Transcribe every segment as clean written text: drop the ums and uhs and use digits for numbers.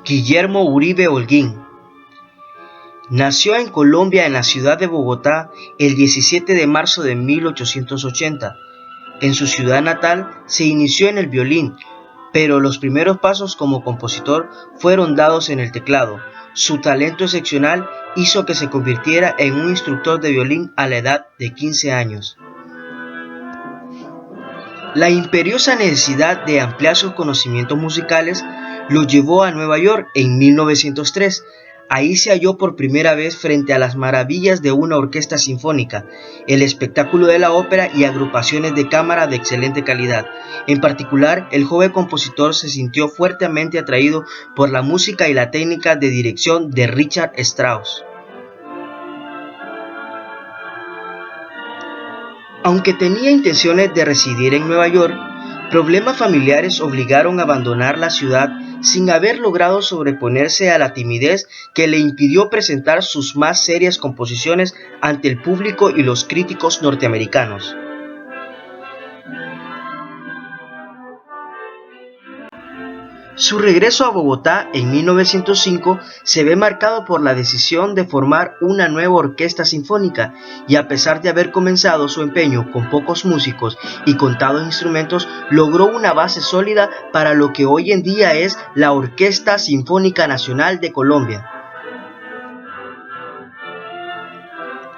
Guillermo Uribe Holguín. Nació en Colombia, en la ciudad de Bogotá, el 17 de marzo de 1880. En su ciudad natal se inició en el violín, pero los primeros pasos como compositor fueron dados en el teclado. Su talento excepcional hizo que se convirtiera en un instructor de violín a la edad de 15 años. La imperiosa necesidad de ampliar sus conocimientos musicales lo llevó a Nueva York en 1903. Ahí se halló por primera vez frente a las maravillas de una orquesta sinfónica, el espectáculo de la ópera y agrupaciones de cámara de excelente calidad. En particular, el joven compositor se sintió fuertemente atraído por la música y la técnica de dirección de Richard Strauss. Aunque tenía intenciones de residir en Nueva York, problemas familiares obligaron a abandonar la ciudad sin haber logrado sobreponerse a la timidez que le impidió presentar sus más serias composiciones ante el público y los críticos norteamericanos. Su regreso a Bogotá en 1905 se ve marcado por la decisión de formar una nueva orquesta sinfónica, y a pesar de haber comenzado su empeño con pocos músicos y contados instrumentos, logró una base sólida para lo que hoy en día es la Orquesta Sinfónica Nacional de Colombia.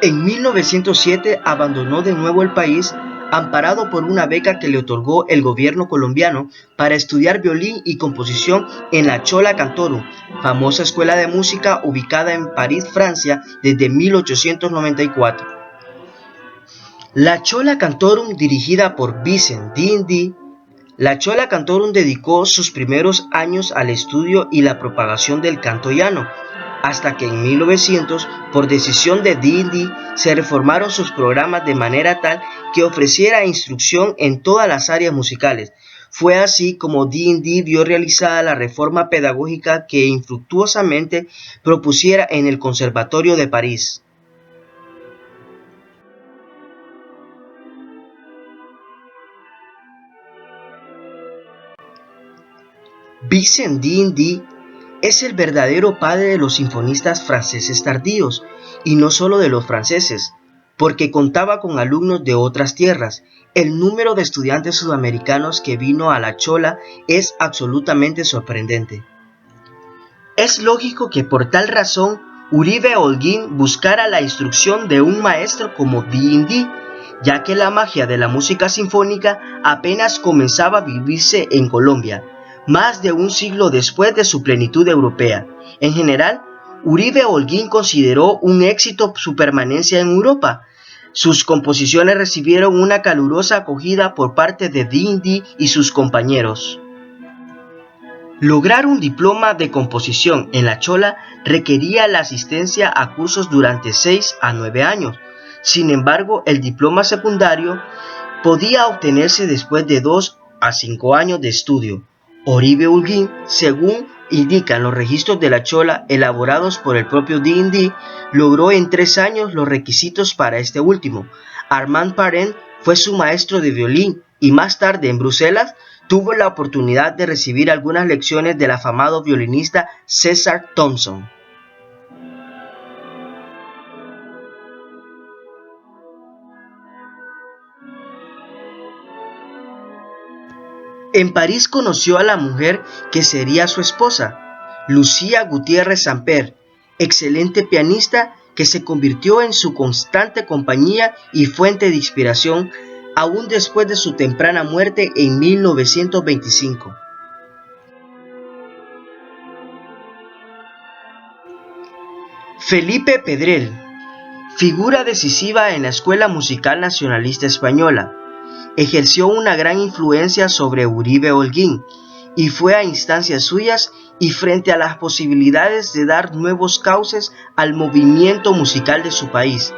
En 1907 abandonó de nuevo el país, amparado por una beca que le otorgó el gobierno colombiano para estudiar violín y composición en la Schola Cantorum, famosa escuela de música ubicada en París, Francia, desde 1894. La Schola Cantorum, dirigida por Vincent d'Indy, la Schola Cantorum dedicó sus primeros años al estudio y la propagación del canto llano, hasta que en 1900, por decisión de d'Indy, se reformaron sus programas de manera tal que ofreciera instrucción en todas las áreas musicales. Fue así como d'Indy vio realizada la reforma pedagógica que infructuosamente propusiera en el Conservatorio de París. Vincent d'Indy es el verdadero padre de los sinfonistas franceses tardíos, y no solo de los franceses, porque contaba con alumnos de otras tierras. El número de estudiantes sudamericanos que vino a la Schola es absolutamente sorprendente. Es lógico que por tal razón Uribe Holguín buscara la instrucción de un maestro como d'Indy, ya que la magia de la música sinfónica apenas comenzaba a vivirse en Colombia, más de un siglo después de su plenitud europea. En general, Uribe Holguín consideró un éxito su permanencia en Europa. Sus composiciones recibieron una calurosa acogida por parte de d'Indy y sus compañeros. Lograr un diploma de composición en la Schola requería la asistencia a cursos durante 6 a 9 años. Sin embargo, el diploma secundario podía obtenerse después de 2 a 5 años de estudio. Uribe Holguín, según indican los registros de la Schola elaborados por el propio d'Indy, logró en 3 años los requisitos para este último. Armand Parent fue su maestro de violín y más tarde en Bruselas tuvo la oportunidad de recibir algunas lecciones del afamado violinista César Thompson. En París conoció a la mujer que sería su esposa, Lucía Gutiérrez Samper, excelente pianista que se convirtió en su constante compañía y fuente de inspiración aún después de su temprana muerte en 1925. Felipe Pedrell, figura decisiva en la Escuela Musical Nacionalista Española, ejerció una gran influencia sobre Uribe Holguín, y fue a instancias suyas y frente a las posibilidades de dar nuevos cauces al movimiento musical de su país,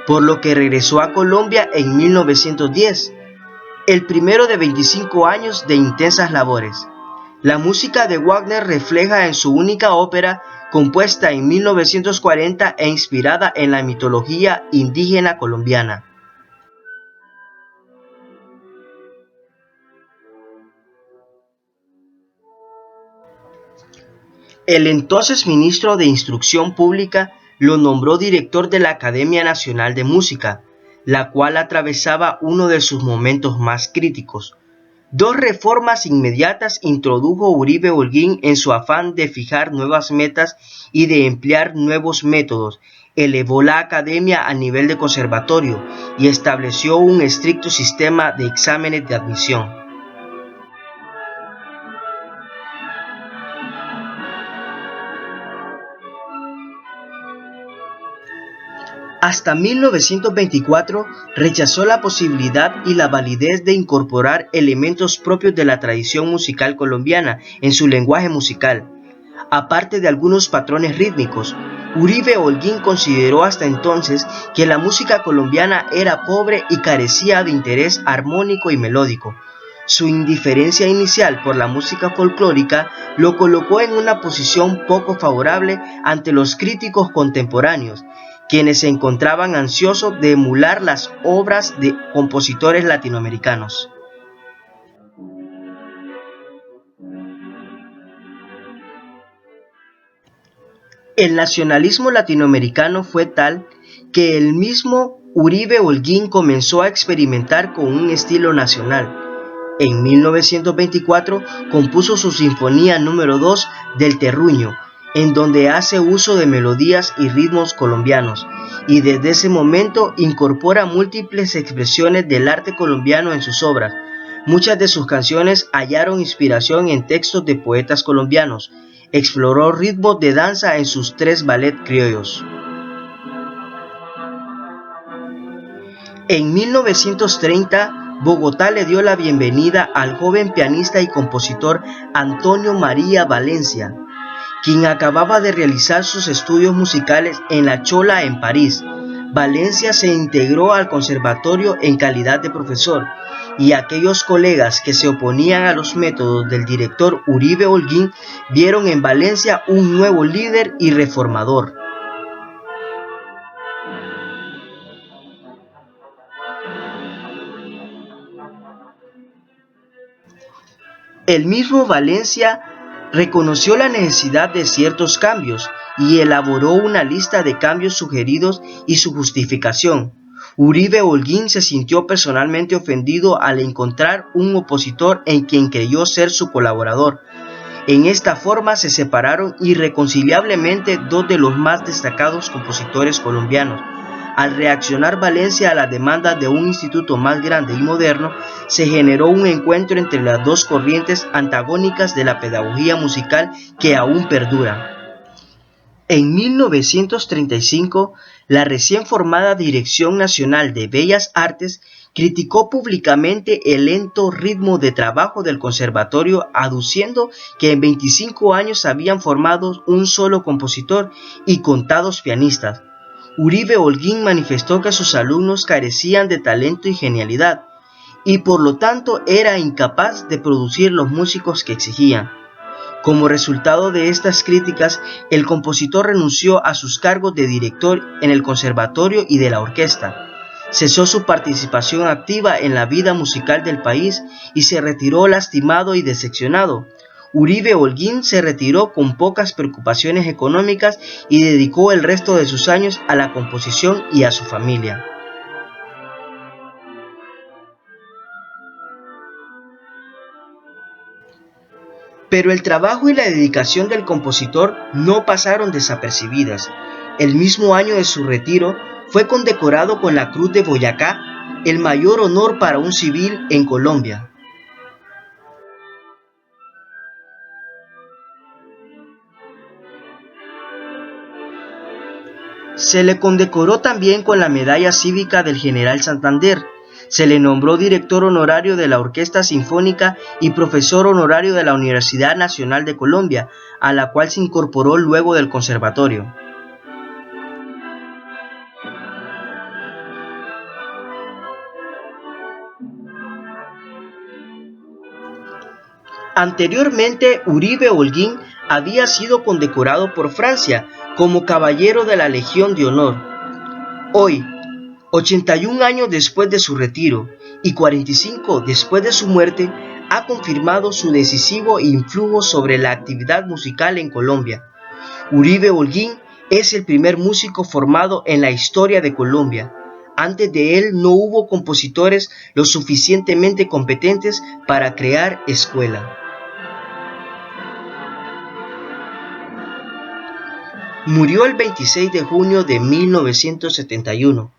por lo que regresó a Colombia en 1910, el primero de 25 años de intensas labores. La música de Wagner refleja en su única ópera, compuesta en 1940 e inspirada en la mitología indígena colombiana. El entonces ministro de Instrucción Pública lo nombró director de la Academia Nacional de Música, la cual atravesaba uno de sus momentos más críticos. Dos reformas inmediatas introdujo Uribe Holguín en su afán de fijar nuevas metas y de emplear nuevos métodos. Elevó la academia a nivel de conservatorio y estableció un estricto sistema de exámenes de admisión. Hasta 1924 rechazó la posibilidad y la validez de incorporar elementos propios de la tradición musical colombiana en su lenguaje musical. Aparte de algunos patrones rítmicos, Uribe Holguín consideró hasta entonces que la música colombiana era pobre y carecía de interés armónico y melódico. Su indiferencia inicial por la música folclórica lo colocó en una posición poco favorable ante los críticos contemporáneos, quienes se encontraban ansiosos de emular las obras de compositores latinoamericanos. El nacionalismo latinoamericano fue tal que el mismo Uribe Holguín comenzó a experimentar con un estilo nacional. En 1924 compuso su Sinfonía número 2 del Terruño, en donde hace uso de melodías y ritmos colombianos, y desde ese momento incorpora múltiples expresiones del arte colombiano en sus obras. Muchas de sus canciones hallaron inspiración en textos de poetas colombianos. Exploró ritmos de danza en sus 3 ballets criollos. En 1930, Bogotá le dio la bienvenida al joven pianista y compositor Antonio María Valencia, quien acababa de realizar sus estudios musicales en La Chola en París. Valencia se integró al conservatorio en calidad de profesor, y aquellos colegas que se oponían a los métodos del director Uribe Holguín vieron en Valencia un nuevo líder y reformador. El mismo Valencia reconoció la necesidad de ciertos cambios y elaboró una lista de cambios sugeridos y su justificación. Uribe Holguín se sintió personalmente ofendido al encontrar un opositor en quien creyó ser su colaborador. En esta forma se separaron irreconciliablemente dos de los más destacados compositores colombianos. Al reaccionar Valencia a la demanda de un instituto más grande y moderno, se generó un encuentro entre las dos corrientes antagónicas de la pedagogía musical que aún perdura. En 1935, la recién formada Dirección Nacional de Bellas Artes criticó públicamente el lento ritmo de trabajo del conservatorio, aduciendo que en 25 años habían formado un solo compositor y contados pianistas. Uribe Holguín manifestó que sus alumnos carecían de talento y genialidad, y por lo tanto era incapaz de producir los músicos que exigían. Como resultado de estas críticas, el compositor renunció a sus cargos de director en el conservatorio y de la orquesta. Cesó su participación activa en la vida musical del país y se retiró lastimado y decepcionado. Uribe Holguín se retiró con pocas preocupaciones económicas y dedicó el resto de sus años a la composición y a su familia. Pero el trabajo y la dedicación del compositor no pasaron desapercibidas. El mismo año de su retiro, fue condecorado con la Cruz de Boyacá, el mayor honor para un civil en Colombia. Se le condecoró también con la Medalla Cívica del General Santander. Se le nombró director honorario de la Orquesta Sinfónica y profesor honorario de la Universidad Nacional de Colombia, a la cual se incorporó luego del conservatorio. Anteriormente, Uribe Holguín había sido condecorado por Francia como Caballero de la Legión de Honor. Hoy, 81 años después de su retiro y 45 después de su muerte, ha confirmado su decisivo influjo sobre la actividad musical en Colombia. Uribe Holguín es el primer músico formado en la historia de Colombia. Antes de él no hubo compositores lo suficientemente competentes para crear escuela. Murió el 26 de junio de 1971,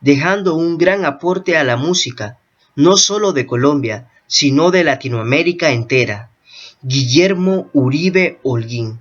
dejando un gran aporte a la música, no solo de Colombia, sino de Latinoamérica entera. Guillermo Uribe Holguín.